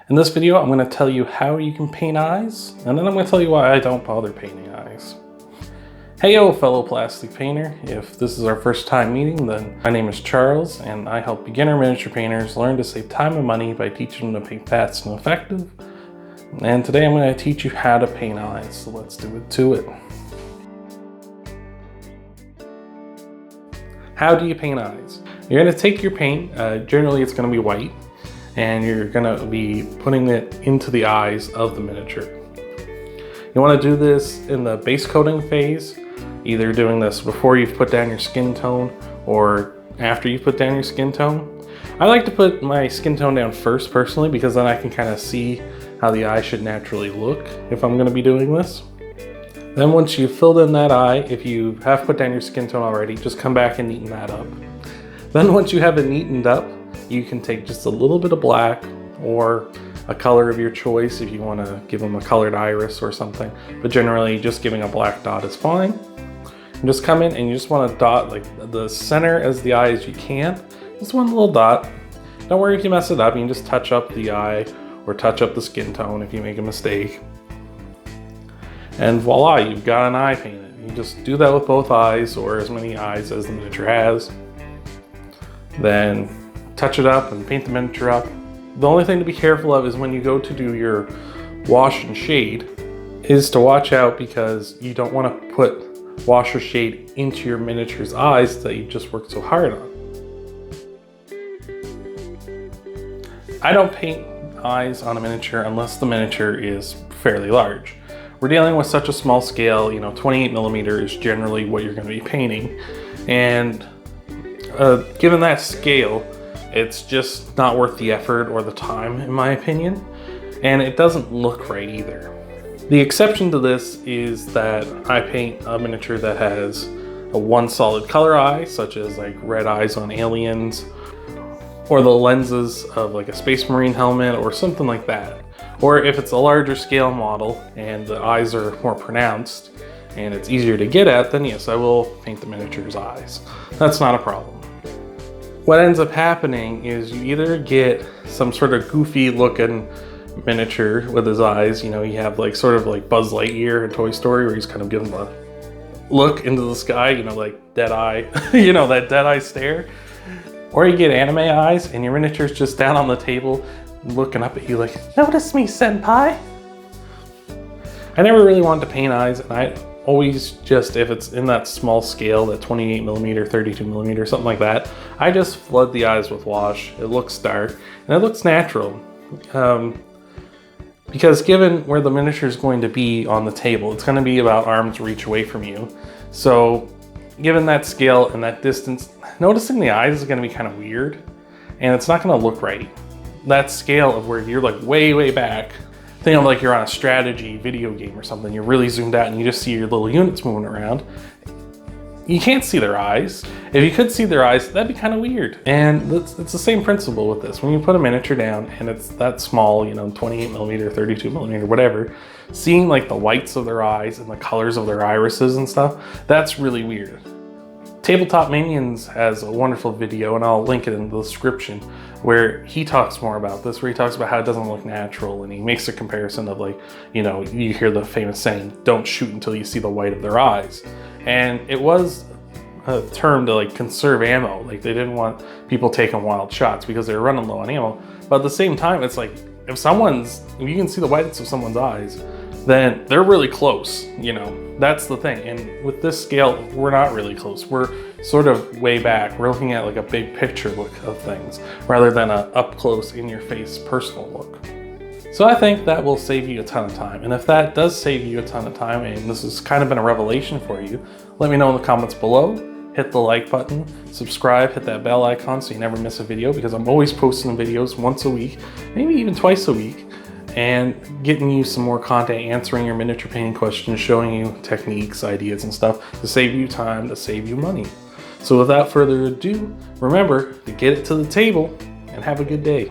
In this video, I'm going to tell you how you can paint eyes, and then I'm going to tell you why I don't bother painting eyes. Heyo, fellow plastic painter. If this is our first time meeting, then my name is Charles, and I help beginner miniature painters learn to save time and money by teaching them to paint fast and effective. And today I'm going to teach you how to paint eyes, so let's do it to it. How do you paint eyes? You're going to take your paint, generally it's going to be white, and you're going to be putting it into the eyes of the miniature. You want to do this in the base coating phase, either doing this before you've put down your skin tone or after you've put down your skin tone. I like to put my skin tone down first personally, because then I can kind of see how the eye should naturally look if I'm going to be doing this. Then once you've filled in that eye, if you have put down your skin tone already, just come back and neaten that up. Then once you have it neatened up, you can take just a little bit of black or a color of your choice if you want to give them a colored iris or something. But generally, just giving a black dot is fine. And just come in and you just want to dot like the center as the eye as you can. Just one little dot. Don't worry if you mess it up. You can just touch up the eye or touch up the skin tone if you make a mistake. And voila, you've got an eye painted. You just do that with both eyes or as many eyes as the miniature has. Then touch it up and paint the miniature up. The only thing to be careful of is when you go to do your wash and shade is to watch out, because you don't want to put wash or shade into your miniature's eyes that you just worked so hard on. I don't paint eyes on a miniature unless the miniature is fairly large. We're dealing with such a small scale, 28mm is generally what you're going to be painting. And given that scale, it's just not worth the effort or the time, in my opinion. And it doesn't look right either. The exception to this is that I paint a miniature that has a one solid color eye, such as like red eyes on aliens, or the lenses of like a Space Marine helmet or something like that. Or if it's a larger scale model and the eyes are more pronounced and it's easier to get at, then yes, I will paint the miniature's eyes. That's not a problem. What ends up happening is you either get some sort of goofy looking miniature with his eyes, you have like sort of like Buzz Lightyear in Toy Story, where he's kind of giving a look into the sky, like dead eye, that dead eye stare. Or you get anime eyes and your miniature's just down on the table looking up at you like, "Notice me, senpai." I never really wanted to paint eyes, and I always just, if it's in that small scale, that 28mm, 32mm, something like that, I just flood the eyes with wash. It looks dark and it looks natural. Because given where the miniature is going to be on the table, it's going to be about arm's reach away from you. So given that scale and that distance, noticing the eyes is going to be kind of weird, and it's not going to look right. That scale of where you're like way back, think of like you're on a strategy video game or something, you're really zoomed out and you just see your little units moving around. You can't see their eyes. If you could see their eyes, that'd be kind of weird. And it's the same principle with this. When you put a miniature down and it's that small, 28mm, 32mm, whatever, seeing like the whites of their eyes and the colors of their irises and stuff, that's really weird. Tabletop Minions has a wonderful video, and I'll link it in the description, where he talks more about this, where he talks about how it doesn't look natural, and he makes a comparison of like, you hear the famous saying, "Don't shoot until you see the white of their eyes." And it was a term to like conserve ammo. Like they didn't want people taking wild shots because they were running low on ammo. But at the same time, it's like, if you can see the whites of someone's eyes, then they're really close, that's the thing. And with this scale, we're not really close. We're sort of way back. We're looking at like a big picture look of things rather than a up close, in your face personal look. So I think that will save you a ton of time. And if that does save you a ton of time, and this has kind of been a revelation for you, let me know in the comments below. Hit the like button, subscribe, hit that bell icon so you never miss a video, because I'm always posting videos once a week, maybe even twice a week, and getting you some more content, answering your miniature painting questions, showing you techniques, ideas, and stuff to save you time, to save you money. So without further ado, remember to get it to the table and have a good day.